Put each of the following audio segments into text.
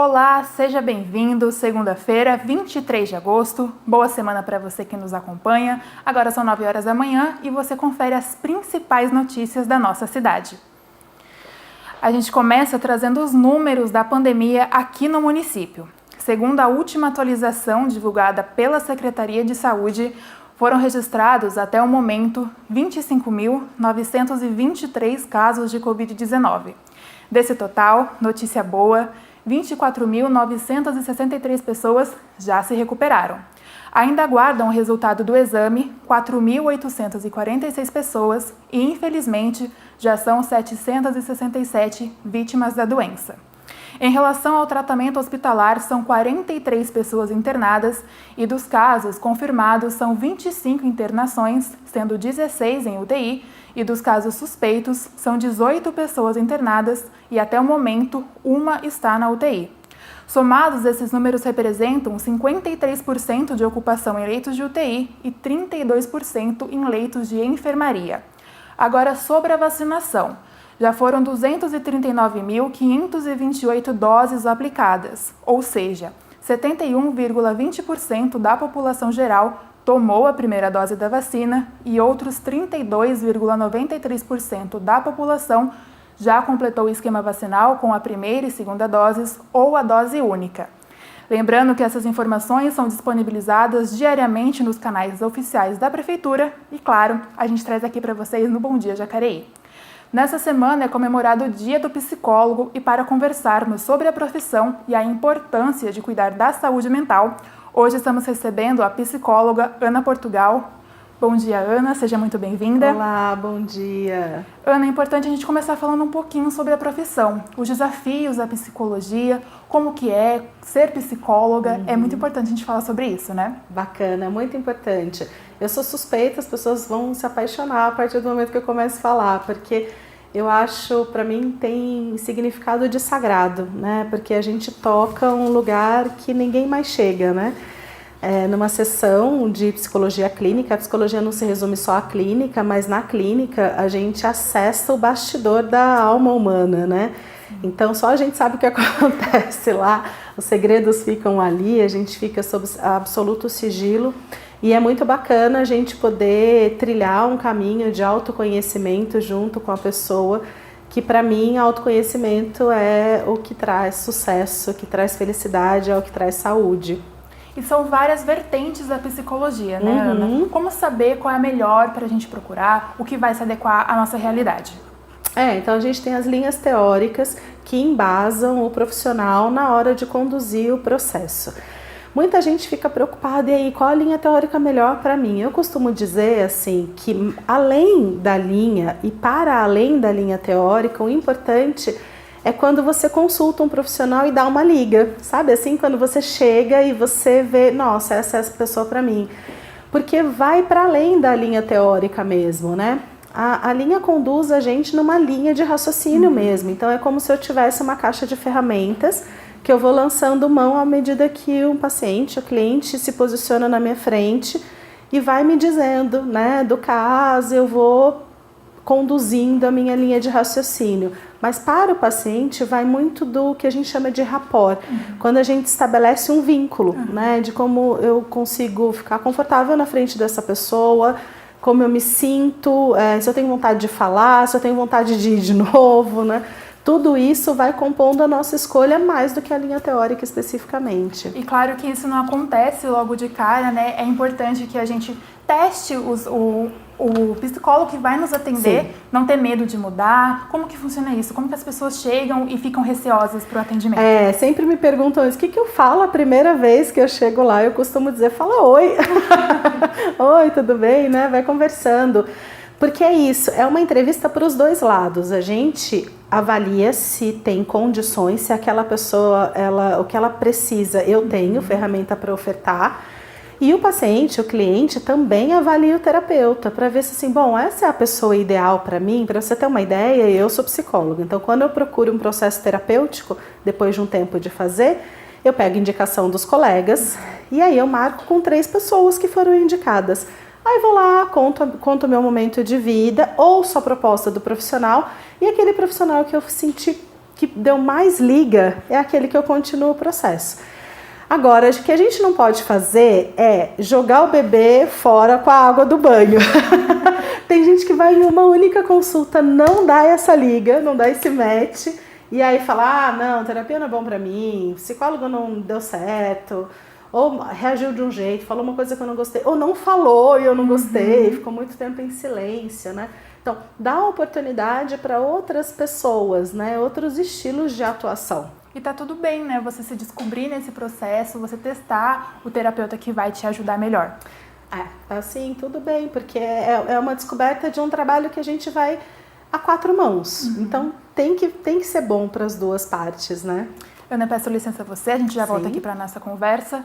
Olá, seja bem-vindo. Segunda-feira, 23 de agosto. Boa semana para você que nos acompanha. Agora são 9 horas da manhã e você confere as principais notícias da nossa cidade. A gente começa trazendo os números da pandemia aqui no município. Segundo a última atualização divulgada pela Secretaria de Saúde, foram registrados até o momento 25.923 casos de Covid-19. Desse total, notícia boa, 24.963 pessoas já se recuperaram. Ainda aguardam o resultado do exame 4.846 pessoas e, infelizmente, já são 767 vítimas da doença. Em relação ao tratamento hospitalar, são 43 pessoas internadas e dos casos confirmados são 25 internações, sendo 16 em UTI, e dos casos suspeitos são 18 pessoas internadas e até o momento uma está na UTI. Somados, esses números representam 53% de ocupação em leitos de UTI e 32% em leitos de enfermaria. Agora, sobre a vacinação. Já foram 239.528 doses aplicadas, ou seja, 71,20% da população geral tomou a primeira dose da vacina e outros 32,93% da população já completou o esquema vacinal com a primeira e segunda doses ou a dose única. Lembrando que essas informações são disponibilizadas diariamente nos canais oficiais da Prefeitura e, claro, a gente traz aqui para vocês no Bom Dia Jacareí. Nessa semana é comemorado o Dia do Psicólogo e para conversarmos sobre a profissão e a importância de cuidar da saúde mental, hoje estamos recebendo a psicóloga Ana Portugal. Bom dia, Ana, seja muito bem-vinda. Olá, bom dia. Ana, é importante a gente começar falando um pouquinho sobre a profissão, os desafios da psicologia, como que é ser psicóloga, É muito importante a gente falar sobre isso, né? Bacana, muito importante. Eu sou suspeita, as pessoas vão se apaixonar a partir do momento que eu começo a falar, porque eu acho, para mim, tem significado de sagrado, né? Porque a gente toca um lugar que ninguém mais chega, né? Numa sessão de psicologia clínica, a psicologia não se resume só à clínica, mas na clínica a gente acessa o bastidor da alma humana, né? Então só a gente sabe o que acontece lá, os segredos ficam ali, a gente fica sob absoluto sigilo. E é muito bacana a gente poder trilhar um caminho de autoconhecimento junto com a pessoa, que para mim autoconhecimento é o que traz sucesso, o que traz felicidade, é o que traz saúde. E são várias vertentes da psicologia, né, Ana? Como saber qual é a melhor para a gente procurar, o que vai se adequar à nossa realidade? Então a gente tem as linhas teóricas que embasam o profissional na hora de conduzir o processo. Muita gente fica preocupada, e aí, qual a linha teórica melhor para mim? Eu costumo dizer assim, que além da linha e para além da linha teórica, o importante é quando você consulta um profissional e dá uma liga, sabe? Assim, quando você chega e você vê, nossa, essa é essa pessoa para mim. Porque vai para além da linha teórica mesmo, né? A linha conduz a gente numa linha de raciocínio mesmo. Então é como se eu tivesse uma caixa de ferramentas que eu vou lançando mão à medida que um paciente, o cliente, se posiciona na minha frente e vai me dizendo, né, do caso, eu vou conduzindo a minha linha de raciocínio. Mas para o paciente vai muito do que a gente chama de rapport, quando a gente estabelece um vínculo, né, de como eu consigo ficar confortável na frente dessa pessoa, como eu me sinto, se eu tenho vontade de falar, se eu tenho vontade de ir de novo, né? Tudo isso vai compondo a nossa escolha mais do que a linha teórica especificamente. E claro que isso não acontece logo de cara, né? É importante que a gente teste o psicólogo que vai nos atender, sim, não ter medo de mudar. Como que funciona isso? Como que as pessoas chegam e ficam receosas para o atendimento? Sempre me perguntam isso. O que eu falo a primeira vez que eu chego lá? Eu costumo dizer, fala oi. Oi, tudo bem, né? Vai conversando. Porque é isso, é uma entrevista para os dois lados. A gente avalia se tem condições, se aquela pessoa, o que ela precisa, eu tenho ferramenta para ofertar. E o paciente, o cliente, também avalia o terapeuta para ver se assim, bom, essa é a pessoa ideal para mim. Para você ter uma ideia, eu sou psicóloga. Então, quando eu procuro um processo terapêutico, depois de um tempo de fazer, eu pego indicação dos colegas e aí eu marco com 3 pessoas que foram indicadas. Aí vou lá, conto o meu momento de vida, ouço a proposta do profissional e aquele profissional que eu senti que deu mais liga é aquele que eu continuo o processo. Agora, o que a gente não pode fazer é jogar o bebê fora com a água do banho. Tem gente que vai em uma única consulta, não dá essa liga, não dá esse match, e aí fala, não, terapia não é bom pra mim, psicólogo não deu certo, ou reagiu de um jeito, falou uma coisa que eu não gostei, ou não falou e eu não gostei, ficou muito tempo em silêncio, né? Então, dá oportunidade para outras pessoas, né? Outros estilos de atuação. E tá tudo bem, né? Você se descobrir nesse processo, você testar o terapeuta que vai te ajudar melhor. Assim, tudo bem, porque é uma descoberta de um trabalho que a gente vai a 4 mãos. Então, tem que ser bom para as duas partes, né? Ana, peço licença a você, a gente já volta aqui para a nossa conversa.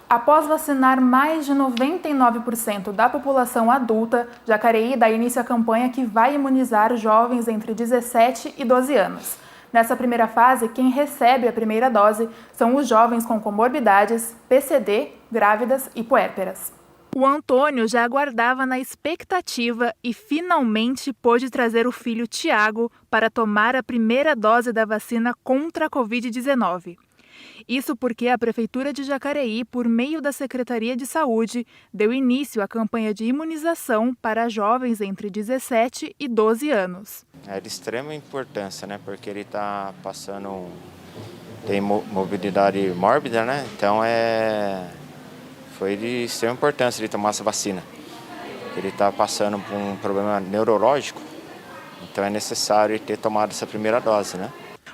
Após vacinar mais de 99% da população adulta, Jacareí dá início à campanha que vai imunizar jovens entre 17 e 12 anos. Nessa primeira fase, quem recebe a primeira dose são os jovens com comorbidades, PCD, grávidas e puérperas. O Antônio já aguardava na expectativa e finalmente pôde trazer o filho Tiago para tomar a primeira dose da vacina contra a Covid-19. Isso porque a Prefeitura de Jacareí, por meio da Secretaria de Saúde, deu início à campanha de imunização para jovens entre 17 e 12 anos. É de extrema importância, né? Porque ele está tem mobilidade mórbida, né? Então foi de extrema importância ele tomar essa vacina. Ele está passando por um problema neurológico, então é necessário ele ter tomado essa primeira dose, né?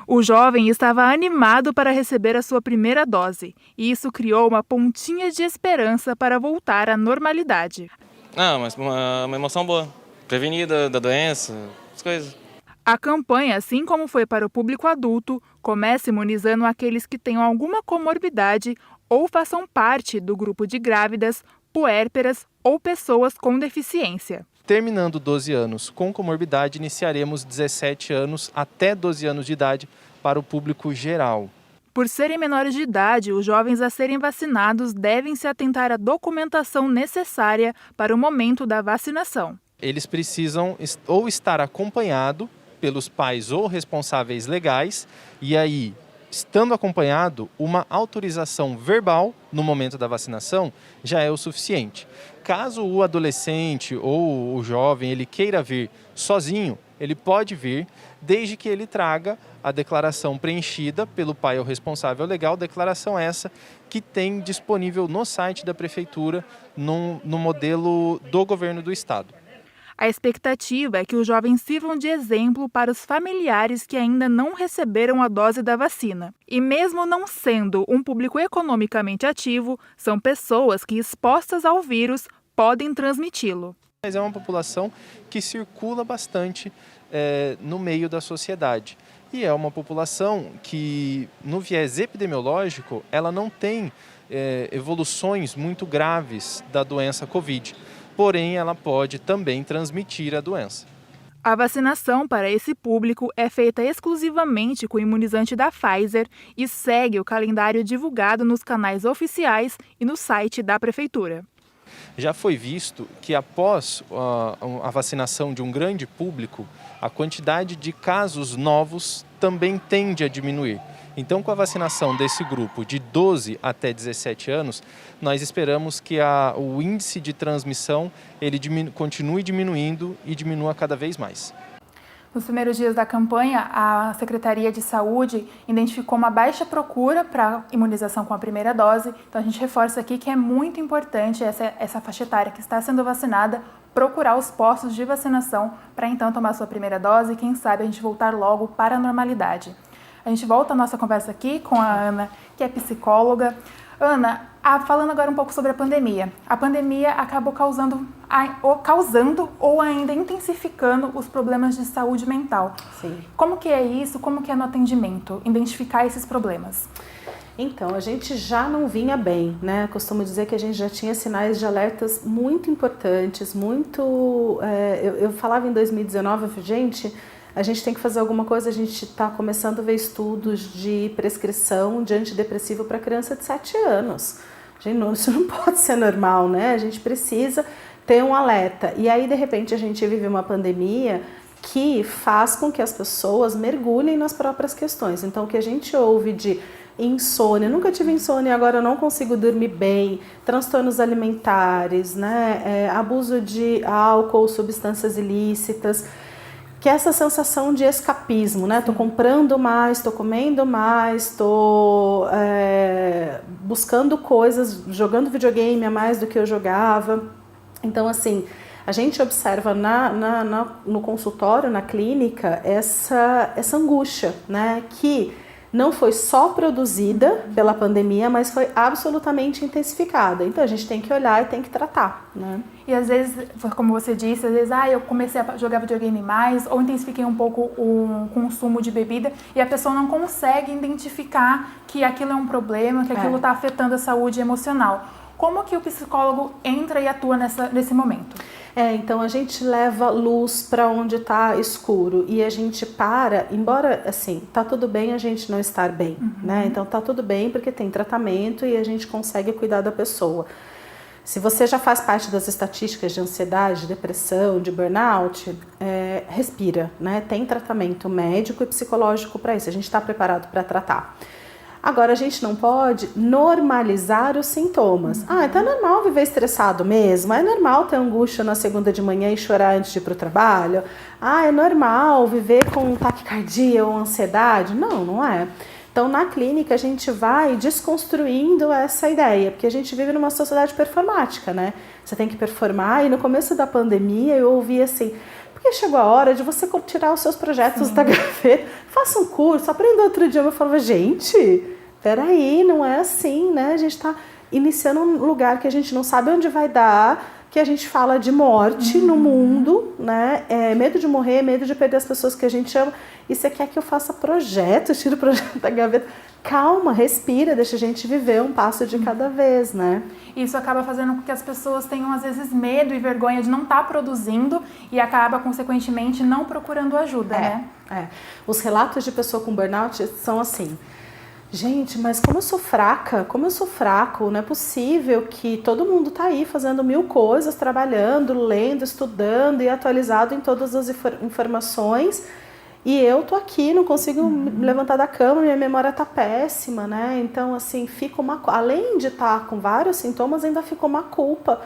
O jovem estava animado para receber a sua primeira dose, e isso criou uma pontinha de esperança para voltar à normalidade. Mas uma emoção boa, prevenir da doença, as coisas. A campanha, assim como foi para o público adulto, começa imunizando aqueles que tenham alguma comorbidade ou façam parte do grupo de grávidas, puérperas ou pessoas com deficiência. Terminando 12 anos com comorbidade, iniciaremos 17 anos até 12 anos de idade para o público geral. Por serem menores de idade, os jovens a serem vacinados devem se atentar à documentação necessária para o momento da vacinação. Eles precisam ou estar acompanhados pelos pais ou responsáveis legais, e aí, estando acompanhado, uma autorização verbal no momento da vacinação já é o suficiente. Caso o adolescente ou o jovem ele queira vir sozinho, ele pode vir, desde que ele traga a declaração preenchida pelo pai ou responsável legal, declaração essa que tem disponível no site da Prefeitura, no modelo do governo do estado. A expectativa é que os jovens sirvam de exemplo para os familiares que ainda não receberam a dose da vacina. E mesmo não sendo um público economicamente ativo, são pessoas que, expostas ao vírus, podem transmiti-lo. Mas é uma população que circula bastante no meio da sociedade. E é uma população que, no viés epidemiológico, ela não tem evoluções muito graves da doença Covid. Porém, ela pode também transmitir a doença. A vacinação para esse público é feita exclusivamente com o imunizante da Pfizer e segue o calendário divulgado nos canais oficiais e no site da Prefeitura. Já foi visto que após a vacinação de um grande público, a quantidade de casos novos também tende a diminuir. Então, com a vacinação desse grupo de 12 até 17 anos, nós esperamos que o índice de transmissão ele continue diminuindo e diminua cada vez mais. Nos primeiros dias da campanha, a Secretaria de Saúde identificou uma baixa procura para imunização com a primeira dose. Então, a gente reforça aqui que é muito importante essa faixa etária que está sendo vacinada procurar os postos de vacinação para então tomar sua primeira dose e, quem sabe, a gente voltar logo para a normalidade. A gente volta a nossa conversa aqui com a Ana, que é psicóloga. Ana, falando agora um pouco sobre a pandemia. A pandemia acabou causando ou ainda intensificando os problemas de saúde mental. Sim. Como que é isso? Como que é no atendimento? Identificar esses problemas? Então, a gente já não vinha bem, né? Eu costumo dizer que a gente já tinha sinais de alertas muito importantes, eu falava em 2019, eu falei, gente, a gente tem que fazer alguma coisa, a gente está começando a ver estudos de prescrição de antidepressivo para criança de 7 anos. Gente, isso não pode ser normal, né? A gente precisa ter um alerta. E aí, de repente, a gente vive uma pandemia que faz com que as pessoas mergulhem nas próprias questões. Então, o que a gente ouve de insônia, nunca tive insônia, agora eu não consigo dormir bem, transtornos alimentares, né, abuso de álcool, substâncias ilícitas, que é essa sensação de escapismo, né? Tô comprando mais, tô comendo mais, tô buscando coisas, jogando videogame a mais do que eu jogava. Então, assim, a gente observa no consultório, na clínica, essa angústia, né? Que não foi só produzida pela pandemia, mas foi absolutamente intensificada. Então a gente tem que olhar e tem que tratar, né? E às vezes, como você disse, às vezes eu comecei a jogar videogame mais, ou intensifiquei um pouco o consumo de bebida, e a pessoa não consegue identificar que aquilo é um problema, que aquilo está afetando a saúde emocional. Como que o psicólogo entra e atua nesse momento? Então a gente leva luz para onde está escuro e a gente embora assim, tá tudo bem a gente não estar bem, né? Então tá tudo bem porque tem tratamento e a gente consegue cuidar da pessoa. Se você já faz parte das estatísticas de ansiedade, de depressão, de burnout, respira, né? Tem tratamento médico e psicológico para isso, a gente está preparado para tratar. Agora, a gente não pode normalizar os sintomas. Então é normal viver estressado mesmo? É normal ter angústia na segunda de manhã e chorar antes de ir para o trabalho? É normal viver com taquicardia ou ansiedade? Não, não é. Então, na clínica, a gente vai desconstruindo essa ideia, porque a gente vive numa sociedade performática, né? Você tem que performar, e no começo da pandemia eu ouvi assim... Porque chegou a hora de você tirar os seus projetos da gaveta, faça um curso, aprenda outro idioma. Eu falava, gente, peraí, não é assim, né? A gente está iniciando um lugar que a gente não sabe onde vai dar, que a gente fala de morte no mundo, né? Medo de morrer, medo de perder as pessoas que a gente ama. E você quer que eu faça projetos, tire o projeto da gaveta? Calma, respira, deixa a gente viver um passo de cada vez, né? Isso acaba fazendo com que as pessoas tenham, às vezes, medo e vergonha de não estar produzindo e acaba, consequentemente, não procurando ajuda, né? Os relatos de pessoa com burnout são assim... Gente, mas como eu sou fraca, como eu sou fraco, não é possível que todo mundo tá aí fazendo 1000 coisas, trabalhando, lendo, estudando e atualizado em todas as informações e eu tô aqui, não consigo me levantar da cama, minha memória tá péssima, né? Então, assim, fica além de estar com vários sintomas, ainda ficou uma culpa.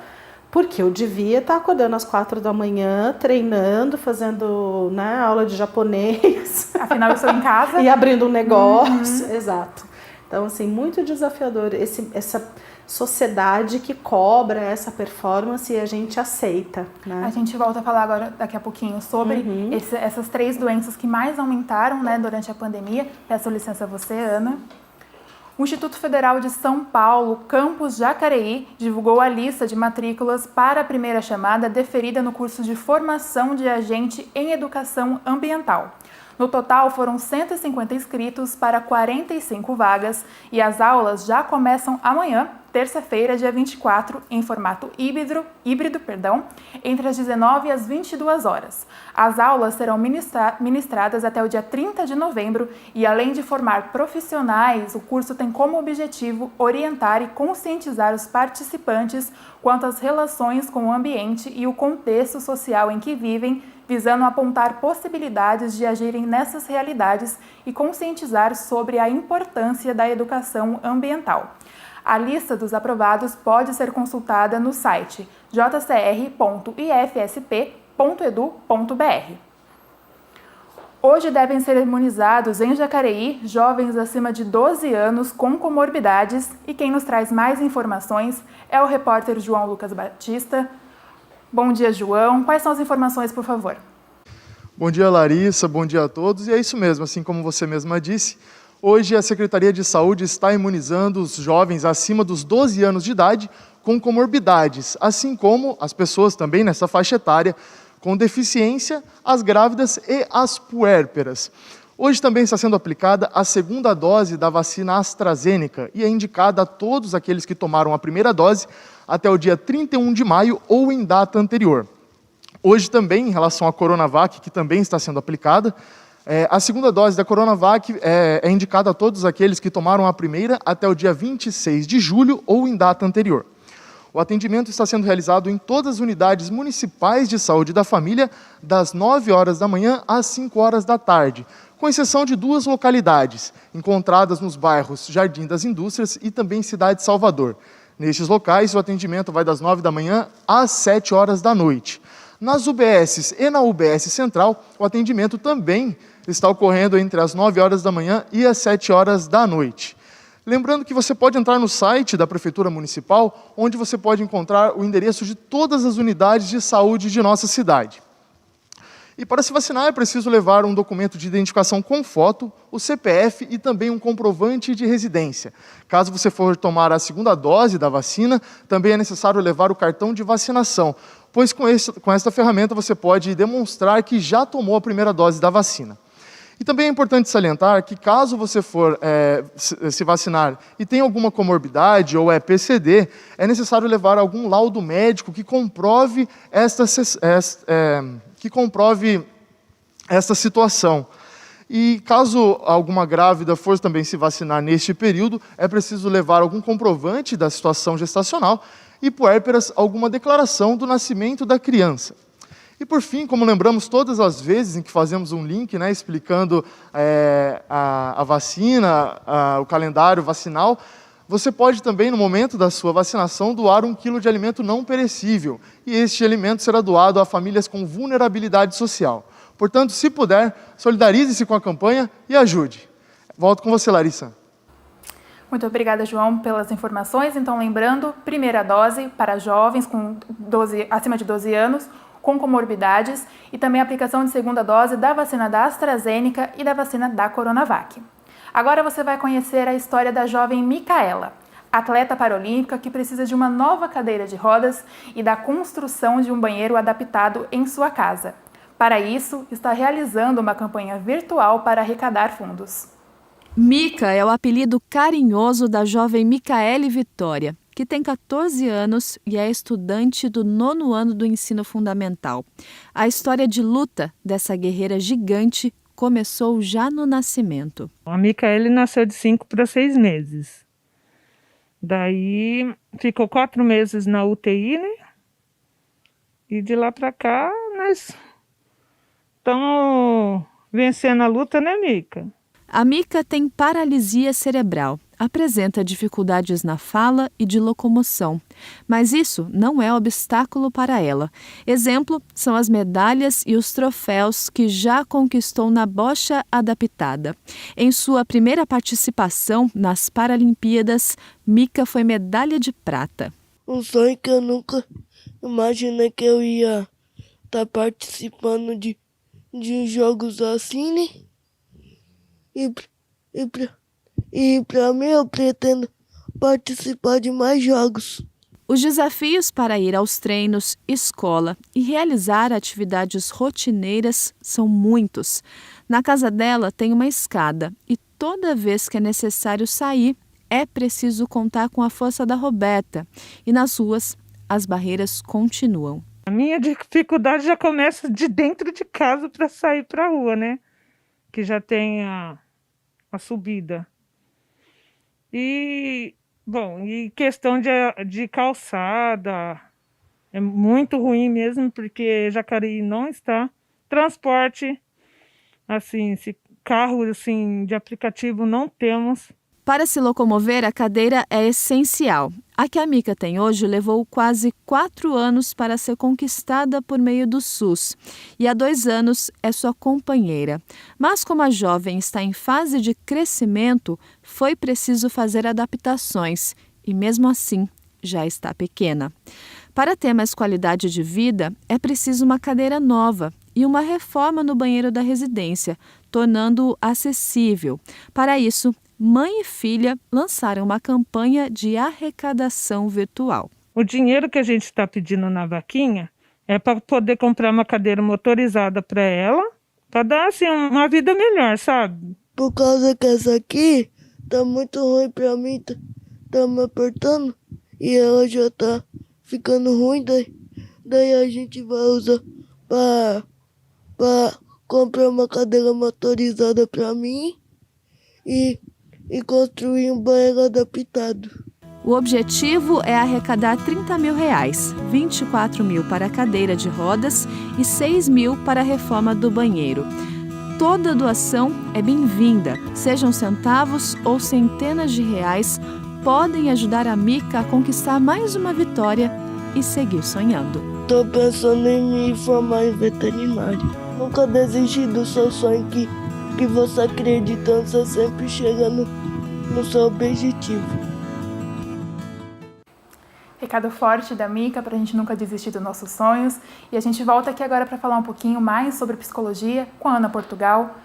Porque eu devia estar acordando às 4 da manhã, treinando, fazendo, né, aula de japonês. Afinal, eu estou em casa. E abrindo um negócio. Exato. Então, assim, muito desafiador essa sociedade que cobra essa performance e a gente aceita, né? A gente volta a falar agora, daqui a pouquinho, sobre essas 3 doenças que mais aumentaram, né, durante a pandemia. Peço licença a você, Ana. O Instituto Federal de São Paulo, campus Jacareí, divulgou a lista de matrículas para a primeira chamada deferida no curso de formação de agente em educação ambiental. No total, foram 150 inscritos para 45 vagas e as aulas já começam amanhã, terça-feira, dia 24, em formato híbrido, entre as 19 e as 22 horas. As aulas serão ministradas até o dia 30 de novembro e, além de formar profissionais, o curso tem como objetivo orientar e conscientizar os participantes quanto às relações com o ambiente e o contexto social em que vivem, visando apontar possibilidades de agirem nessas realidades e conscientizar sobre a importância da educação ambiental. A lista dos aprovados pode ser consultada no site jcr.ifsp.edu.br. Hoje devem ser imunizados em Jacareí jovens acima de 12 anos com comorbidades e quem nos traz mais informações é o repórter João Lucas Batista. Bom dia, João. Quais são as informações, por favor? Bom dia, Larissa. Bom dia a todos. E é isso mesmo, assim como você mesma disse, hoje a Secretaria de Saúde está imunizando os jovens acima dos 12 anos de idade com comorbidades, assim como as pessoas também nessa faixa etária com deficiência, as grávidas e as puérperas. Hoje também está sendo aplicada a segunda dose da vacina AstraZeneca e é indicada a todos aqueles que tomaram a primeira dose até o dia 31 de maio ou em data anterior. Hoje também, em relação à Coronavac, que também está sendo aplicada, a segunda dose da Coronavac é indicada a todos aqueles que tomaram a primeira até o dia 26 de julho ou em data anterior. O atendimento está sendo realizado em todas as unidades municipais de saúde da família, das 9 horas da manhã às 5 horas da tarde, com exceção de 2 localidades, encontradas nos bairros Jardim das Indústrias e também Cidade de Salvador. Nestes locais, o atendimento vai das 9 da manhã às 7 horas da noite. Nas UBSs e na UBS Central, o atendimento também está ocorrendo entre as 9 horas da manhã e as 7 horas da noite. Lembrando que você pode entrar no site da Prefeitura Municipal, onde você pode encontrar o endereço de todas as unidades de saúde de nossa cidade. E para se vacinar é preciso levar um documento de identificação com foto, o CPF e também um comprovante de residência. Caso você for tomar a segunda dose da vacina, também é necessário levar o cartão de vacinação, pois com esta ferramenta você pode demonstrar que já tomou a primeira dose da vacina. E também é importante salientar que caso você for se vacinar e tem alguma comorbidade ou é PCD, é necessário levar algum laudo médico que comprove esta situação. E caso alguma grávida for também se vacinar neste período, é preciso levar algum comprovante da situação gestacional e, puérperas, alguma declaração do nascimento da criança. E por fim, como lembramos todas as vezes em que fazemos um link, né, explicando a vacina, o calendário vacinal, você pode também, no momento da sua vacinação, doar 1 quilo de alimento não perecível. E este alimento será doado a famílias com vulnerabilidade social. Portanto, se puder, solidarize-se com a campanha e ajude. Volto com você, Larissa. Muito obrigada, João, pelas informações. Então, lembrando, primeira dose para jovens acima de 12 anos, com comorbidades, e também a aplicação de segunda dose da vacina da AstraZeneca e da vacina da Coronavac. Agora você vai conhecer a história da jovem Micaela, atleta paralímpica que precisa de uma nova cadeira de rodas e da construção de um banheiro adaptado em sua casa. Para isso, está realizando uma campanha virtual para arrecadar fundos. Mica é o apelido carinhoso da jovem Micaele Vitória, que tem 14 anos e é estudante do 9º ano do ensino fundamental. A história de luta dessa guerreira gigante começou já no nascimento. A Micaele nasceu de 5 para 6 meses. Daí ficou 4 meses na UTI, né? E de lá para cá nós estamos vencendo a luta, né, Mica? A Mica tem paralisia cerebral, apresenta dificuldades na fala e de locomoção, mas isso não é obstáculo para ela. Exemplo são as medalhas e os troféus que já conquistou na bocha adaptada. Em sua primeira participação nas Paralimpíadas, Mica foi medalha de prata. Um sonho que eu nunca imaginei que eu ia estar participando de jogos assim, né? E para mim eu pretendo participar de mais jogos. Os desafios para ir aos treinos, escola e realizar atividades rotineiras são muitos. Na casa dela tem uma escada e toda vez que é necessário sair, é preciso contar com a força da Roberta. E nas ruas, as barreiras continuam. A minha dificuldade já começa de dentro de casa para sair para a rua, né? Que já tem a subida. E, bom, e questão de calçada, é muito ruim mesmo, porque Jacareí não está. Transporte, assim, carro assim, de aplicativo não temos. Para se locomover, a cadeira é essencial. A que a Mica tem hoje levou quase 4 anos para ser conquistada por meio do SUS. E há 2 anos é sua companheira. Mas como a jovem está em fase de crescimento, foi preciso fazer adaptações. E mesmo assim, já está pequena. Para ter mais qualidade de vida, é preciso uma cadeira nova e uma reforma no banheiro da residência, tornando-o acessível. Para isso, mãe e filha lançaram uma campanha de arrecadação virtual. O dinheiro que a gente está pedindo na vaquinha é para poder comprar uma cadeira motorizada para ela, para dar assim, uma vida melhor, sabe? Por causa que essa aqui tá muito ruim para mim, tá me apertando e ela já tá ficando ruim, daí a gente vai usar para comprar uma cadeira motorizada para mim e construir um banheiro adaptado. O objetivo é arrecadar R$30 mil, 24 mil para a cadeira de rodas e 6 mil para a reforma do banheiro. Toda doação é bem-vinda, sejam centavos ou centenas de reais, podem ajudar a Mica a conquistar mais uma vitória e seguir sonhando. Tô pensando em me formar em veterinário. Nunca desisti do seu sonho que você acreditando, você sempre chega no seu objetivo. Recado forte da Mica para a gente nunca desistir dos nossos sonhos. E a gente volta aqui agora para falar um pouquinho mais sobre psicologia com a Ana Portugal.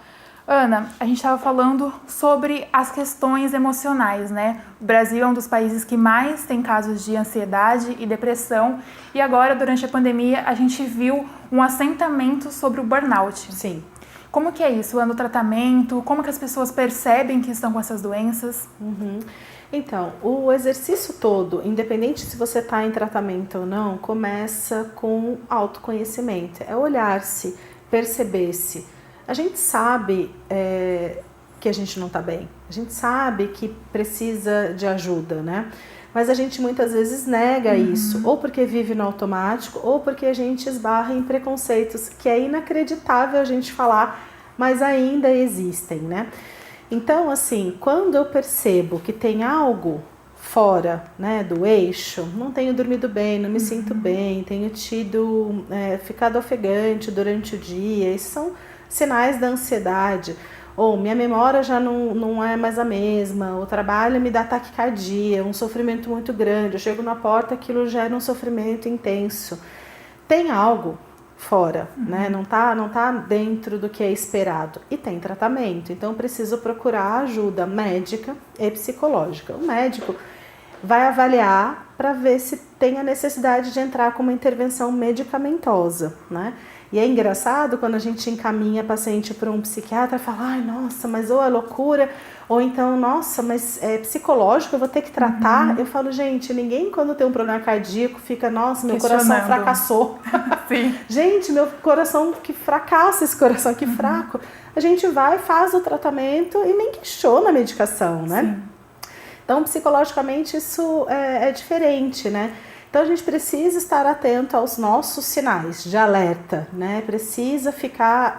Ana, a gente estava falando sobre as questões emocionais, né? O Brasil é um dos países que mais tem casos de ansiedade e depressão. E agora, durante a pandemia, a gente viu um assentamento sobre o burnout. Sim. Como que é isso? O tratamento? Como que as pessoas percebem que estão com essas doenças? Então, o exercício todo, independente se você está em tratamento ou não, começa com autoconhecimento. É olhar-se, perceber-se. A gente sabe que a gente não está bem. A gente sabe que precisa de ajuda, né? Mas a gente muitas vezes nega isso, ou porque vive no automático, ou porque a gente esbarra em preconceitos que é inacreditável a gente falar, mas ainda existem, né? Então, assim, quando eu percebo que tem algo fora, né, do eixo, não tenho dormido bem, não me sinto bem, tenho ficado ofegante durante o dia, esses são sinais da ansiedade, ou minha memória já não é mais a mesma, o trabalho me dá taquicardia, um sofrimento muito grande, eu chego na porta, aquilo gera um sofrimento intenso. Tem algo fora, né? Não tá dentro do que é esperado. E tem tratamento, então preciso procurar ajuda médica e psicológica. O médico vai avaliar para ver se tem a necessidade de entrar com uma intervenção medicamentosa, né? E é engraçado quando a gente encaminha paciente para um psiquiatra e fala, ai, nossa, mas ou é loucura, ou então, nossa, mas é psicológico, eu vou ter que tratar. Eu falo, gente, ninguém quando tem um problema cardíaco fica, nossa, meu coração fracassou. Sim. Gente, meu coração que fracassa, esse coração que fraco. A gente vai, faz o tratamento e nem questiona a medicação, né? Sim. Então, psicologicamente, isso é diferente, né? Então, a gente precisa estar atento aos nossos sinais de alerta, né? Precisa ficar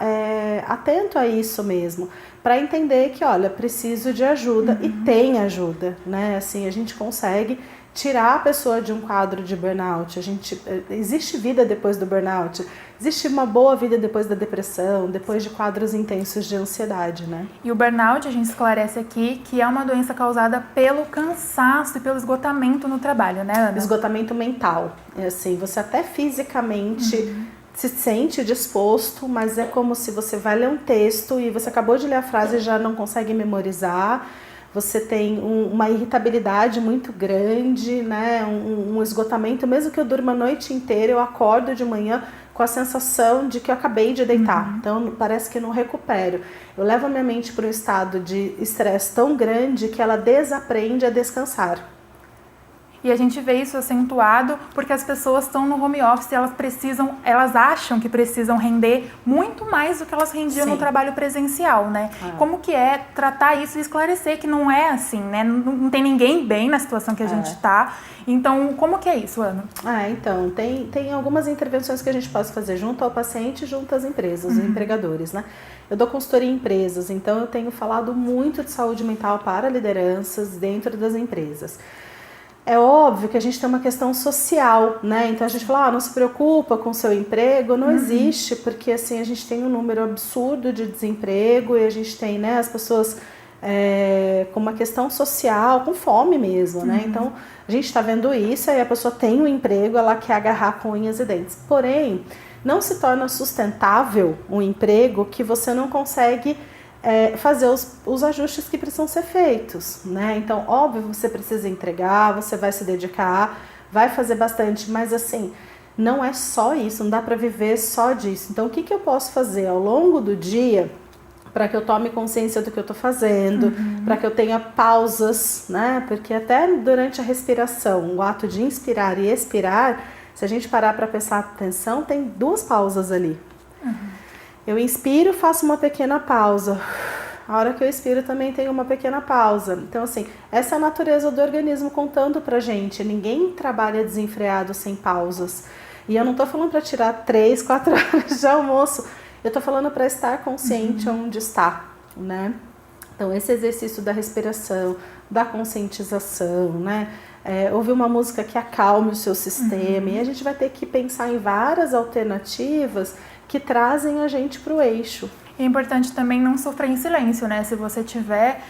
atento a isso mesmo, para entender que, olha, preciso de ajuda e tem ajuda, né? Assim, a gente consegue tirar a pessoa de um quadro de burnout. Existe vida depois do burnout, existe uma boa vida depois da depressão, depois de quadros intensos de ansiedade, né? E o burnout, a gente esclarece aqui, que é uma doença causada pelo cansaço e pelo esgotamento no trabalho, né, Ana? Esgotamento mental. É assim, você até fisicamente se sente disposto, mas é como se você vai ler um texto e você acabou de ler a frase e já não consegue memorizar. Você tem uma irritabilidade muito grande, né? Um esgotamento, mesmo que eu durma a noite inteira, eu acordo de manhã com a sensação de que eu acabei de deitar. Então, parece que eu não recupero. Eu levo a minha mente para um estado de estresse tão grande que ela desaprende a descansar. E a gente vê isso acentuado porque as pessoas estão no home office e elas acham que precisam render muito mais do que elas rendiam no trabalho presencial, né? Como que é tratar isso e esclarecer que não é assim, né? Não tem ninguém bem na situação que a gente está. Então, como que é isso, Ana? Então, tem algumas intervenções que a gente pode fazer junto ao paciente e junto às empresas, os empregadores, né? Eu dou consultoria em empresas, então eu tenho falado muito de saúde mental para lideranças dentro das empresas. É óbvio que a gente tem uma questão social, né? Então a gente fala, não se preocupa com o seu emprego, não existe, porque assim a gente tem um número absurdo de desemprego e a gente tem, né, as pessoas com uma questão social, com fome mesmo, né? Então a gente está vendo isso, aí a pessoa tem um emprego, ela quer agarrar com unhas e dentes. Porém, não se torna sustentável um emprego que você não consegue fazer os ajustes que precisam ser feitos, né? Então, óbvio, você precisa entregar, você vai se dedicar, vai fazer bastante, mas assim, não é só isso, não dá para viver só disso. Então, o que eu posso fazer ao longo do dia para que eu tome consciência do que eu estou fazendo, para que eu tenha pausas, né? Porque até durante a respiração, o ato de inspirar e expirar, se a gente parar para prestar atenção, tem 2 pausas ali. Eu inspiro, faço uma pequena pausa. A hora que eu expiro também tem uma pequena pausa. Então, assim, essa é a natureza do organismo contando pra gente. Ninguém trabalha desenfreado sem pausas. E eu não tô falando para tirar 3, 4 horas de almoço. Eu tô falando para estar consciente onde está, né? Então, esse exercício da respiração, da conscientização, né? Ouvir uma música que acalme o seu sistema. E a gente vai ter que pensar em várias alternativas que trazem a gente para o eixo. É importante também não sofrer em silêncio, né? Se você tiver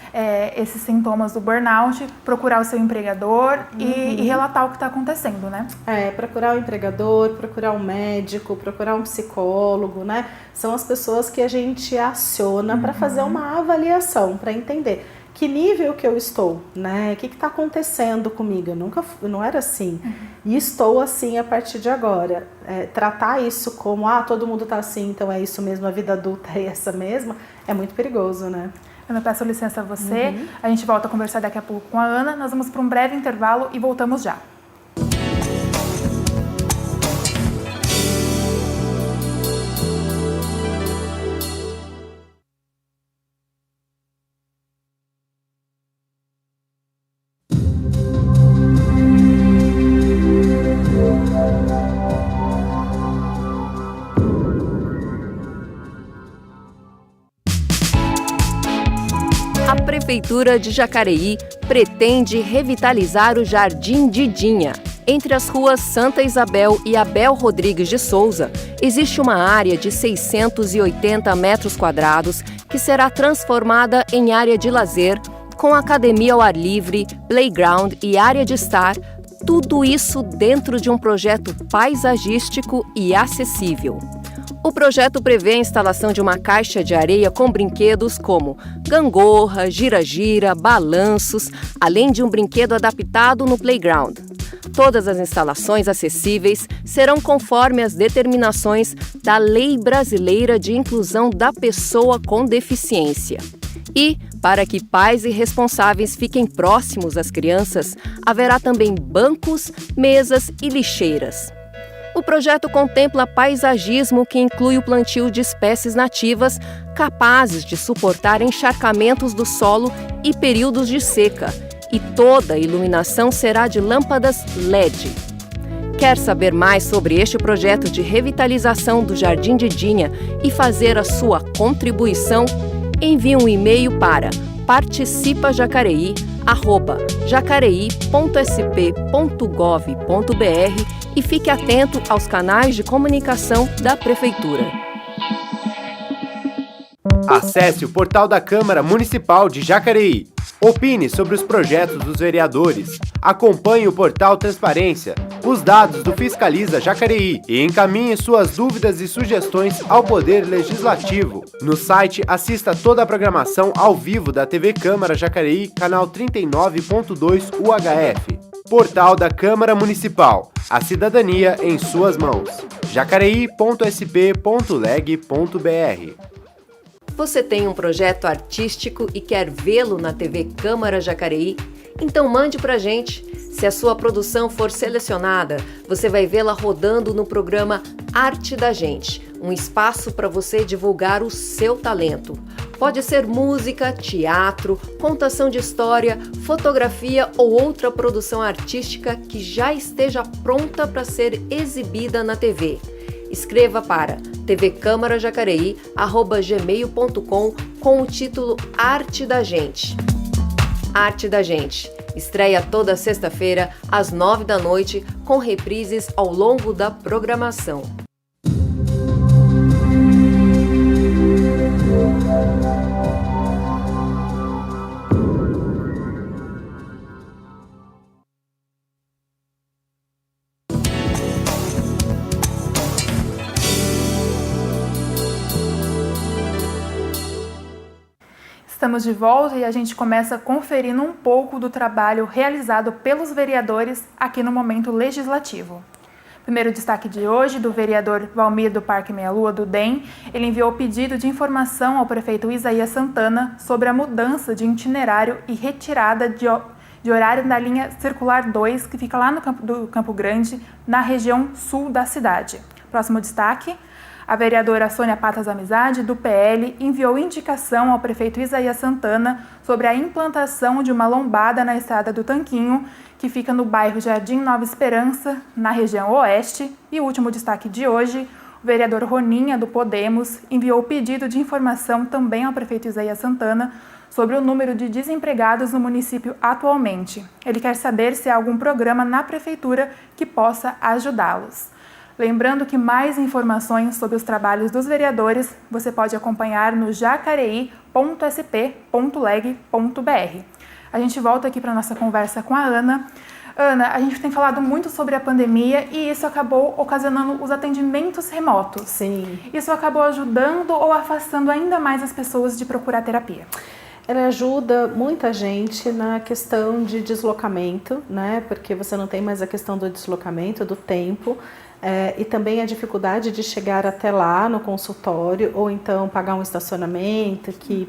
esses sintomas do burnout, procurar o seu empregador e relatar o que está acontecendo, né? Procurar o empregador, procurar um médico, procurar um psicólogo, né? São as pessoas que a gente aciona para fazer uma avaliação, para entender que nível que eu estou, né? O que está acontecendo comigo? Eu não era assim. E estou assim a partir de agora. Tratar isso como, todo mundo está assim, então é isso mesmo, a vida adulta é essa mesma, é muito perigoso, né? Eu peço licença a você. A gente volta a conversar daqui a pouco com a Ana. Nós vamos para um breve intervalo e voltamos já. A Prefeitura de Jacareí pretende revitalizar o Jardim Didinha. Entre as ruas Santa Isabel e Abel Rodrigues de Souza, existe uma área de 680 metros quadrados que será transformada em área de lazer, com academia ao ar livre, playground e área de estar, tudo isso dentro de um projeto paisagístico e acessível. O projeto prevê a instalação de uma caixa de areia com brinquedos como gangorra, gira-gira, balanços, além de um brinquedo adaptado no playground. Todas as instalações acessíveis serão conforme as determinações da Lei Brasileira de Inclusão da Pessoa com Deficiência. E, para que pais e responsáveis fiquem próximos às crianças, haverá também bancos, mesas e lixeiras. O projeto contempla paisagismo que inclui o plantio de espécies nativas capazes de suportar encharcamentos do solo e períodos de seca, e toda a iluminação será de lâmpadas LED. Quer saber mais sobre este projeto de revitalização do Jardim Didinha e fazer a sua contribuição? Envie um e-mail para participajacareí@jacareí.sp.gov.br e fique atento aos canais de comunicação da Prefeitura. Acesse o portal da Câmara Municipal de Jacareí. Opine sobre os projetos dos vereadores. Acompanhe o portal Transparência, os dados do Fiscaliza Jacareí e encaminhe suas dúvidas e sugestões ao Poder Legislativo. No site, assista toda a programação ao vivo da TV Câmara Jacareí, canal 39.2 UHF. Portal da Câmara Municipal. A cidadania em suas mãos. jacareí.sp.leg.br. Você tem um projeto artístico e quer vê-lo na TV Câmara Jacareí? Então mande pra gente. Se a sua produção for selecionada, você vai vê-la rodando no programa Arte da Gente, um espaço para você divulgar o seu talento. Pode ser música, teatro, contação de história, fotografia ou outra produção artística que já esteja pronta para ser exibida na TV. Escreva para tvcamarajacareí@gmail.com com o título Arte da Gente. Arte da Gente. Estreia toda sexta-feira, às 9 da noite, com reprises ao longo da programação. Estamos de volta e a gente começa conferindo um pouco do trabalho realizado pelos vereadores aqui no Momento Legislativo. Primeiro destaque de hoje, do vereador Valmir do Parque Meia Lua, do DEM. Ele enviou pedido de informação ao prefeito Isaías Santana sobre a mudança de itinerário e retirada de horário da linha Circular 2, que fica lá no Campo Grande, na região sul da cidade. Próximo destaque. A vereadora Sônia Patas Amizade, do PL, enviou indicação ao prefeito Isaías Santana sobre a implantação de uma lombada na estrada do Tanquinho, que fica no bairro Jardim Nova Esperança, na região oeste. E o último destaque de hoje, o vereador Roninha, do Podemos, enviou pedido de informação também ao prefeito Isaías Santana sobre o número de desempregados no município atualmente. Ele quer saber se há algum programa na prefeitura que possa ajudá-los. Lembrando que mais informações sobre os trabalhos dos vereadores você pode acompanhar no jacareí.sp.leg.br. A gente volta aqui para a nossa conversa com a Ana. Ana, a gente tem falado muito sobre a pandemia e isso acabou ocasionando os atendimentos remotos. Sim. Isso acabou ajudando ou afastando ainda mais as pessoas de procurar terapia? Ela ajuda muita gente na questão de deslocamento, né? Porque você não tem mais a questão do deslocamento, do tempo. E também a dificuldade de chegar até lá no consultório ou então pagar um estacionamento, que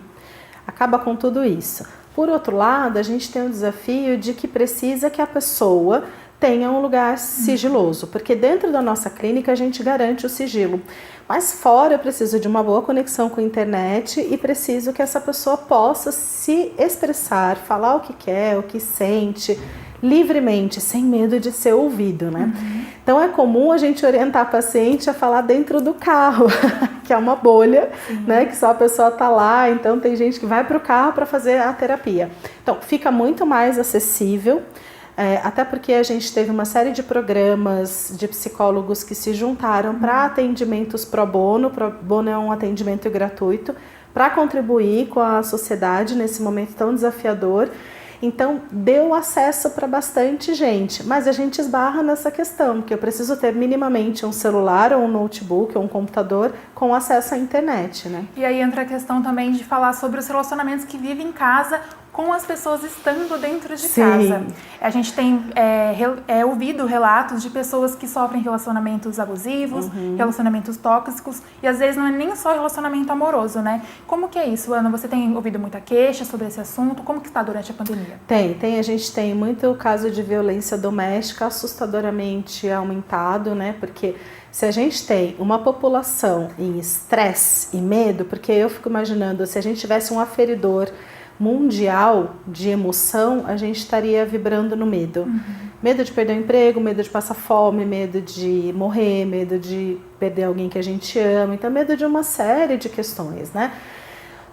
acaba com tudo isso. Por outro lado, a gente tem um desafio de que precisa que a pessoa tenha um lugar sigiloso, porque dentro da nossa clínica a gente garante o sigilo, mas fora eu preciso de uma boa conexão com a internet e preciso que essa pessoa possa se expressar, falar o que quer, o que sente, livremente, sem medo de ser ouvido, né? Então é comum a gente orientar a paciente a falar dentro do carro, que é uma bolha, né? Que só a pessoa tá lá, então tem gente que vai para o carro para fazer a terapia. Então fica muito mais acessível, até porque a gente teve uma série de programas de psicólogos que se juntaram para atendimentos pro bono. Pro bono é um atendimento gratuito para contribuir com a sociedade nesse momento tão desafiador. Então, deu acesso para bastante gente, mas a gente esbarra nessa questão, que eu preciso ter minimamente um celular ou um notebook ou um computador com acesso à internet, né? E aí entra a questão também de falar sobre os relacionamentos que vivem em casa com as pessoas estando dentro de casa. A gente tem ouvido relatos de pessoas que sofrem relacionamentos abusivos, relacionamentos tóxicos, e às vezes não é nem só relacionamento amoroso, né? Como que é isso, Ana? Você tem ouvido muita queixa sobre esse assunto? Como que está durante a pandemia? A gente tem muito caso de violência doméstica assustadoramente aumentado, né? Porque se a gente tem uma população em estresse e medo, porque eu fico imaginando, se a gente tivesse um aferidor mundial de emoção, a gente estaria vibrando no medo. Medo de perder o emprego, medo de passar fome, medo de morrer, medo de perder alguém que a gente ama, então medo de uma série de questões, né?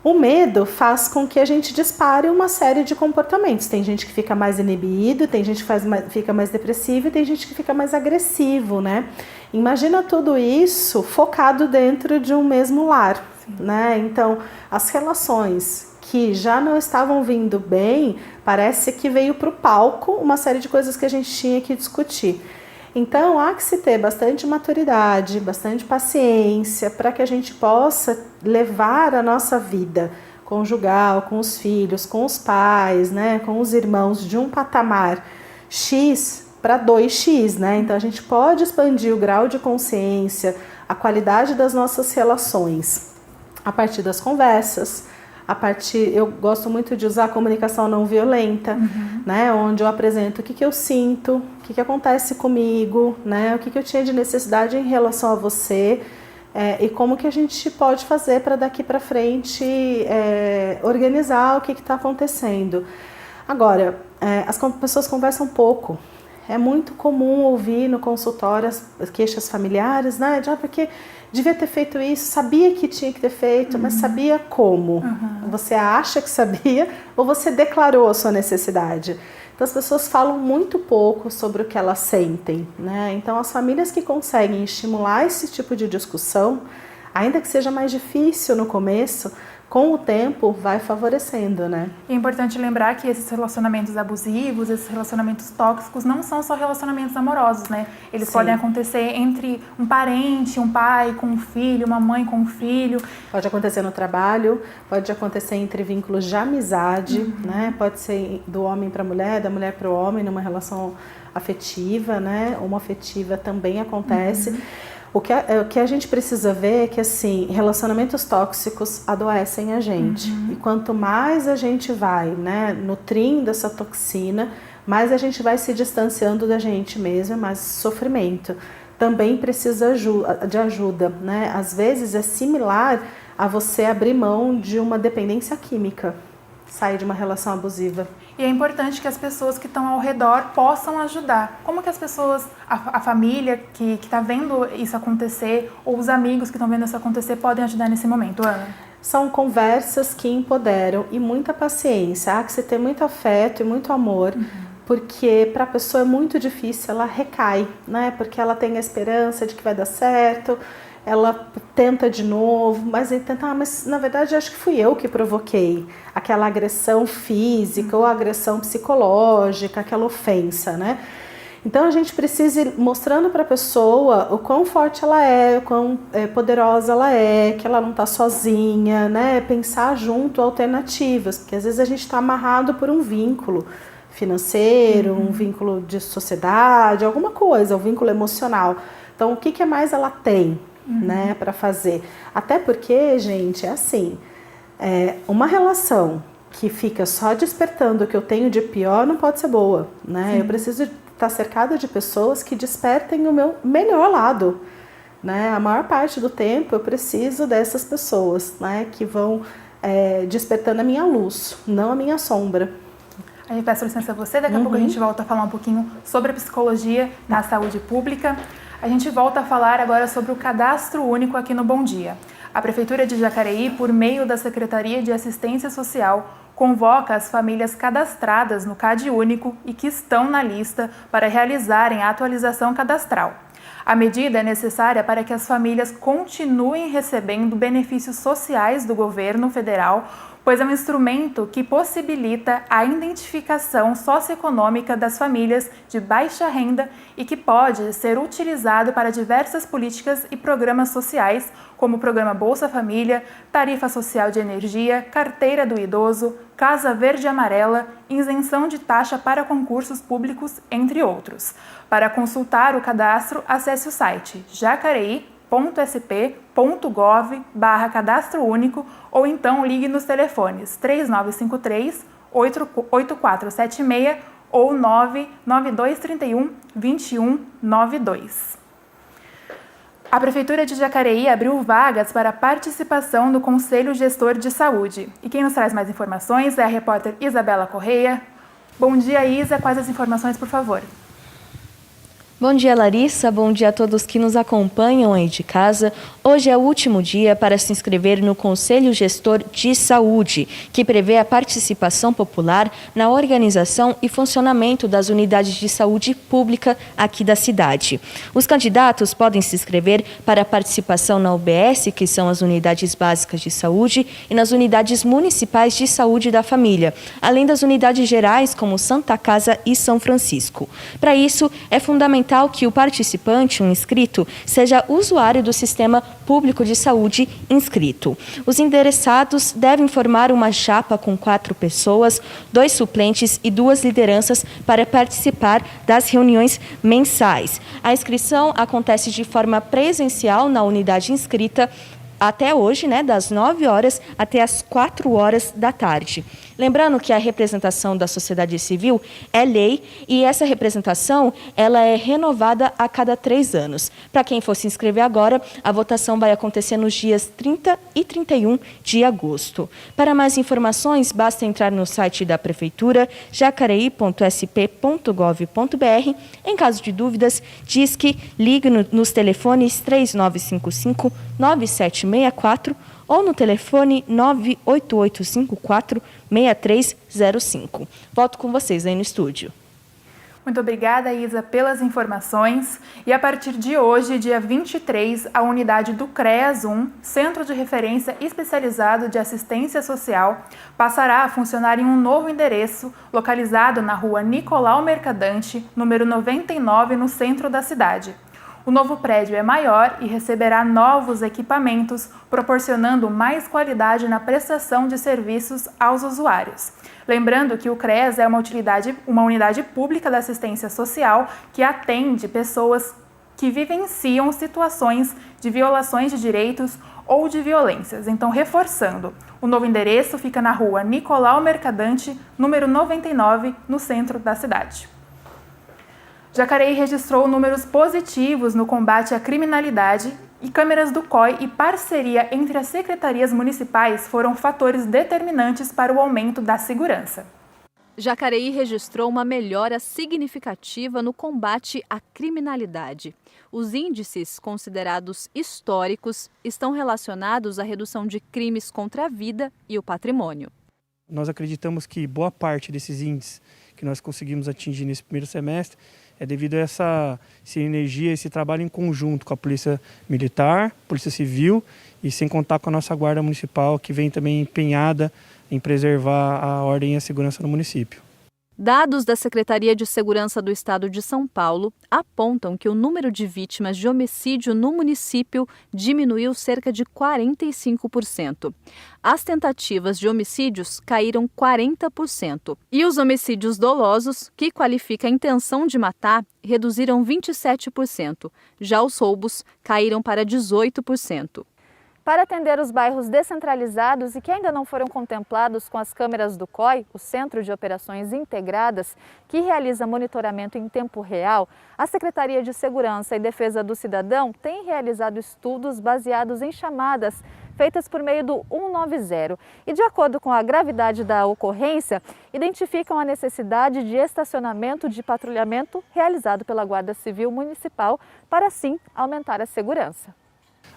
O medo faz com que a gente dispare uma série de comportamentos. Tem gente que fica mais inibido, tem gente que fica mais depressivo e tem gente que fica mais agressivo, né? Imagina tudo isso focado dentro de um mesmo lar, né? Então, as relações que já não estavam vindo bem, parece que veio para o palco uma série de coisas que a gente tinha que discutir. Então, há que se ter bastante maturidade, bastante paciência, para que a gente possa levar a nossa vida conjugal, com os filhos, com os pais, né, com os irmãos, de um patamar X para 2X, né? Então, a gente pode expandir o grau de consciência, a qualidade das nossas relações, a partir das conversas, eu gosto muito de usar a comunicação não violenta, né, onde eu apresento o que eu sinto, o que acontece comigo, né, o que eu tinha de necessidade em relação a você, e como que a gente pode fazer para daqui para frente organizar o que está acontecendo. Agora, as pessoas conversam pouco. É muito comum ouvir no consultório as queixas familiares, né, porque devia ter feito isso, sabia que tinha que ter feito, mas sabia como? Você acha que sabia ou você declarou a sua necessidade? Então as pessoas falam muito pouco sobre o que elas sentem, né? Então as famílias que conseguem estimular esse tipo de discussão, ainda que seja mais difícil no começo, com o tempo vai favorecendo, né? É importante lembrar que esses relacionamentos abusivos, esses relacionamentos tóxicos, não são só relacionamentos amorosos, né? Eles podem acontecer entre um parente, um pai com um filho, uma mãe com um filho. Pode acontecer no trabalho, pode acontecer entre vínculos de amizade, né? Pode ser do homem para a mulher, da mulher para o homem, numa relação afetiva, né? Homoafetiva também acontece. O que a gente precisa ver é que, assim, relacionamentos tóxicos adoecem a gente. E quanto mais a gente vai, né, nutrindo essa toxina, mais a gente vai se distanciando da gente mesmo, mais sofrimento. também precisa de ajuda, né? Às vezes é similar a você abrir mão de uma dependência química, sair de uma relação abusiva. E é importante que as pessoas que estão ao redor possam ajudar. Como que as pessoas, a família que está vendo isso acontecer, ou os amigos que estão vendo isso acontecer, podem ajudar nesse momento, Ana? São conversas que empoderam e muita paciência. Há que você ter muito afeto e muito amor, porque para a pessoa é muito difícil, ela recai, né? Porque ela tem a esperança de que vai dar certo, ela tenta de novo, mas na verdade acho que fui eu que provoquei aquela agressão física ou agressão psicológica, aquela ofensa, né? Então a gente precisa ir mostrando para a pessoa o quão forte ela é, o quão poderosa ela é, que ela não está sozinha, né? Pensar junto alternativas, porque às vezes a gente está amarrado por um vínculo financeiro, um vínculo de sociedade, alguma coisa, um vínculo emocional. Então o que mais ela tem, né, para fazer? Até porque, gente, é assim, uma relação que fica só despertando o que eu tenho de pior não pode ser boa, né? Sim. Eu preciso estar cercada de pessoas que despertem o meu melhor lado, né? A maior parte do tempo eu preciso dessas pessoas, né, que vão despertando a minha luz, não a minha sombra. Aí peço licença a você, daqui a pouco a gente volta a falar um pouquinho sobre a psicologia na saúde pública. A gente volta a falar agora sobre o Cadastro Único aqui no Bom Dia. A Prefeitura de Jacareí, por meio da Secretaria de Assistência Social, convoca as famílias cadastradas no CAD Único e que estão na lista para realizarem a atualização cadastral. A medida é necessária para que as famílias continuem recebendo benefícios sociais do governo federal, pois é um instrumento que possibilita a identificação socioeconômica das famílias de baixa renda e que pode ser utilizado para diversas políticas e programas sociais, como o programa Bolsa Família, Tarifa Social de Energia, Carteira do Idoso, Casa Verde e Amarela, isenção de taxa para concursos públicos, entre outros. Para consultar o cadastro, acesse o site jacareí.sp.gov/cadastro único ou então ligue nos telefones 3953-8476 ou 99231-2192. A Prefeitura de Jacareí abriu vagas para a participação do Conselho Gestor de Saúde. E quem nos traz mais informações é a repórter Isabela Correia. Bom dia, Isa. Quais as informações, por favor? Bom dia, Larissa. Bom dia a todos que nos acompanham aí de casa. Hoje é o último dia para se inscrever no Conselho Gestor de Saúde, que prevê a participação popular na organização e funcionamento das unidades de saúde pública aqui da cidade. Os candidatos podem se inscrever para a participação na UBS, que são as unidades básicas de saúde, e nas unidades municipais de saúde da família, além das unidades gerais como Santa Casa e São Francisco. Para isso, é fundamental que o participante, um inscrito, seja usuário do Sistema Público de Saúde inscrito. Os interessados devem formar uma chapa com 4 pessoas, 2 suplentes e 2 lideranças para participar das reuniões mensais. A inscrição acontece de forma presencial na unidade inscrita até hoje, das 9 horas até as 4 horas da tarde. Lembrando que a representação da sociedade civil é lei e essa representação ela é renovada a cada 3 anos. Para quem for se inscrever agora, a votação vai acontecer nos dias 30 e 31 de agosto. Para mais informações, basta entrar no site da Prefeitura, jacareí.sp.gov.br. Em caso de dúvidas, ligue nos telefones 3955-9764 ou no telefone 98854-6305. Volto com vocês aí no estúdio. Muito obrigada, Isa, pelas informações. E a partir de hoje, dia 23, a unidade do CREAS-1, Centro de Referência Especializado de Assistência Social, passará a funcionar em um novo endereço, localizado na rua Nicolau Mercadante, número 99, no centro da cidade. O novo prédio é maior e receberá novos equipamentos, proporcionando mais qualidade na prestação de serviços aos usuários. Lembrando que o CREAS é uma unidade pública da assistência social que atende pessoas que vivenciam situações de violações de direitos ou de violências. Então, reforçando, o novo endereço fica na rua Nicolau Mercadante, número 99, no centro da cidade. Jacareí registrou números positivos no combate à criminalidade e câmeras do COI e parceria entre as secretarias municipais foram fatores determinantes para o aumento da segurança. Jacareí registrou uma melhora significativa no combate à criminalidade. Os índices considerados históricos estão relacionados à redução de crimes contra a vida e o patrimônio. Nós acreditamos que boa parte desses índices que nós conseguimos atingir nesse primeiro semestre é devido a essa sinergia, esse trabalho em conjunto com a Polícia Militar, Polícia Civil e sem contar com a nossa Guarda Municipal, que vem também empenhada em preservar a ordem e a segurança no município. Dados da Secretaria de Segurança do Estado de São Paulo apontam que o número de vítimas de homicídio no município diminuiu cerca de 45%. As tentativas de homicídios caíram 40%. E os homicídios dolosos, que qualifica a intenção de matar, reduziram 27%. Já os roubos caíram para 18%. Para atender os bairros descentralizados e que ainda não foram contemplados com as câmeras do COI, o Centro de Operações Integradas, que realiza monitoramento em tempo real, a Secretaria de Segurança e Defesa do Cidadão tem realizado estudos baseados em chamadas feitas por meio do 190 e, de acordo com a gravidade da ocorrência, identificam a necessidade de estacionamento de patrulhamento realizado pela Guarda Civil Municipal para, assim, aumentar a segurança.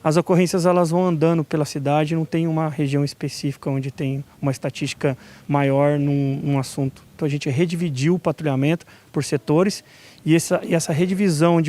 As ocorrências elas vão andando pela cidade, não tem uma região específica onde tem uma estatística maior num assunto. Então a gente redividiu o patrulhamento por setores e essa redivisão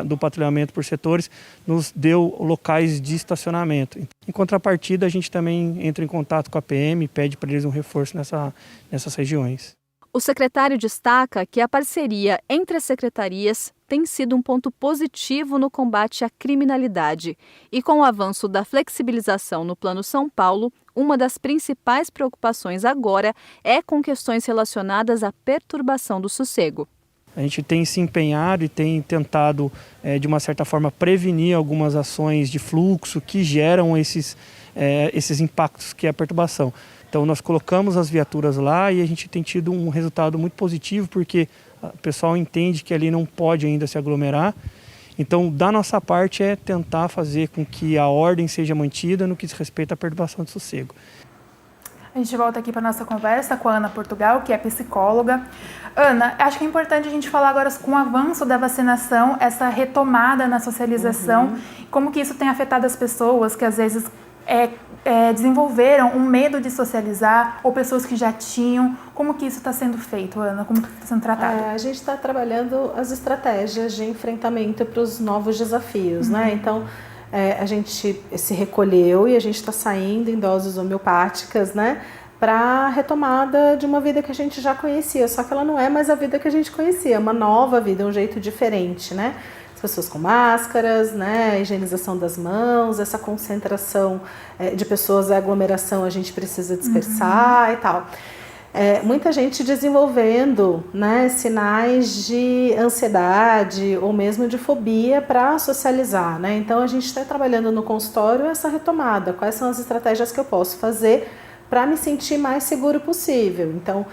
do patrulhamento por setores nos deu locais de estacionamento. Em contrapartida, a gente também entra em contato com a PM e pede para eles um reforço nessas regiões. O secretário destaca que a parceria entre as secretarias tem sido um ponto positivo no combate à criminalidade. E com o avanço da flexibilização no Plano São Paulo, uma das principais preocupações agora é com questões relacionadas à perturbação do sossego. A gente tem se empenhado e tem tentado, de uma certa forma, prevenir algumas ações de fluxo que geram esses impactos que é a perturbação. Então nós colocamos as viaturas lá e a gente tem tido um resultado muito positivo porque o pessoal entende que ali não pode ainda se aglomerar. Então da nossa parte é tentar fazer com que a ordem seja mantida no que diz respeito à perturbação de sossego. A gente volta aqui para a nossa conversa com a Ana Portugal, que é psicóloga. Ana, acho que é importante a gente falar agora com o avanço da vacinação, essa retomada na socialização, como que isso tem afetado as pessoas que às vezes desenvolveram um medo de socializar, ou pessoas que já tinham. Como que isso está sendo feito, Ana? Como está sendo tratado? A gente está trabalhando as estratégias de enfrentamento para os novos desafios, né? Então, a gente se recolheu e a gente está saindo em doses homeopáticas, né? Para a retomada de uma vida que a gente já conhecia, só que ela não é mais a vida que a gente conhecia, é uma nova vida, um jeito diferente, né? Pessoas com máscaras, né, higienização das mãos, essa concentração de pessoas, a aglomeração a gente precisa dispersar e tal. Muita gente desenvolvendo, né, sinais de ansiedade ou mesmo de fobia para socializar, né? Então a gente está trabalhando no consultório essa retomada, quais são as estratégias que eu posso fazer para me sentir mais seguro possível. Então,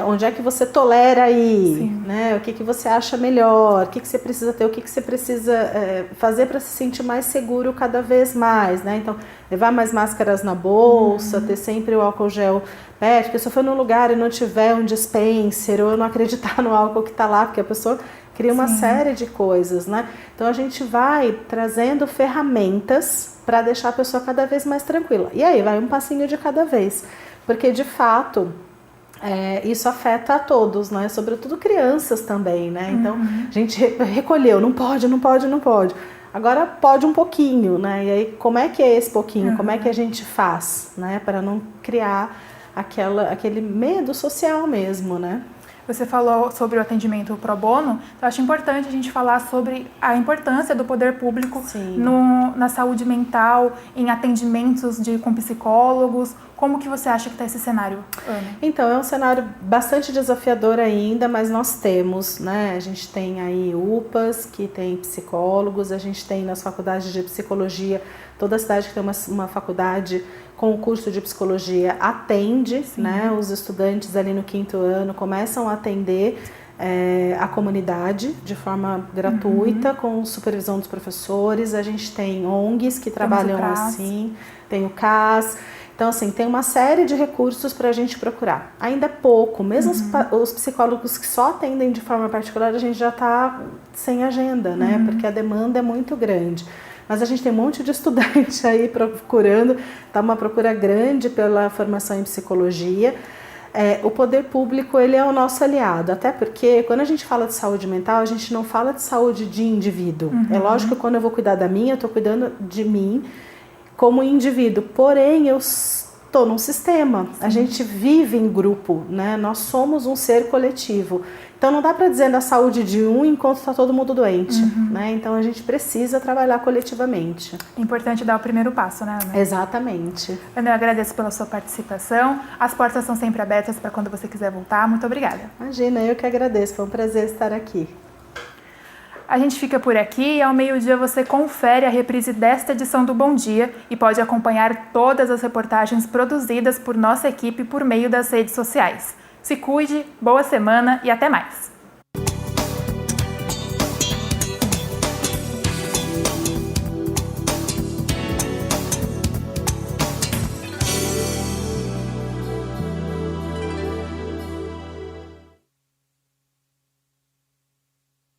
onde é que você tolera ir, né? O que você acha melhor, o que você precisa ter, o que você precisa fazer para se sentir mais seguro cada vez mais, né? Então, levar mais máscaras na bolsa, ter sempre o álcool gel perto, porque se eu for num lugar e não tiver um dispenser, ou eu não acreditar no álcool que está lá, porque a pessoa cria uma série de coisas, né? Então, a gente vai trazendo ferramentas para deixar a pessoa cada vez mais tranquila. E aí, vai um passinho de cada vez, porque de fato isso afeta a todos, né? Sobretudo crianças também, né? Então, a gente recolheu, não pode. Agora pode um pouquinho, né? E aí, como é que é esse pouquinho? Como é que a gente faz, né? Para não criar aquele medo social mesmo, né? Você falou sobre o atendimento pro bono, então acho importante a gente falar sobre a importância do poder público na saúde mental, em atendimentos com psicólogos. Como que você acha que está esse cenário, Ana? Então, é um cenário bastante desafiador ainda, mas nós temos, né? A gente tem aí UPAs, que tem psicólogos, a gente tem nas faculdades de psicologia, toda cidade que tem uma faculdade com o curso de psicologia atende, né? Os estudantes ali no 5º ano começam a atender a comunidade de forma gratuita, com supervisão dos professores. A gente tem ONGs que trabalham assim, tem o CAS. Então, assim, tem uma série de recursos para a gente procurar. Ainda é pouco, mesmo os psicólogos que só atendem de forma particular, a gente já está sem agenda, né? Porque a demanda é muito grande. Mas a gente tem um monte de estudante aí procurando, está uma procura grande pela formação em psicologia. O poder público, ele é o nosso aliado, até porque quando a gente fala de saúde mental, a gente não fala de saúde de indivíduo. É lógico que quando eu vou cuidar da minha, eu estou cuidando de mim como indivíduo, porém eu estou num sistema, a gente vive em grupo, né? Nós somos um ser coletivo. Então não dá para dizer da saúde de um enquanto está todo mundo doente, né? Então a gente precisa trabalhar coletivamente. É importante dar o primeiro passo, né, Ana? Exatamente. Ana, eu agradeço pela sua participação. As portas são sempre abertas para quando você quiser voltar. Muito obrigada. Imagina, eu que agradeço. Foi um prazer estar aqui. A gente fica por aqui e ao meio-dia você confere a reprise desta edição do Bom Dia e pode acompanhar todas as reportagens produzidas por nossa equipe por meio das redes sociais. Se cuide, boa semana e até mais!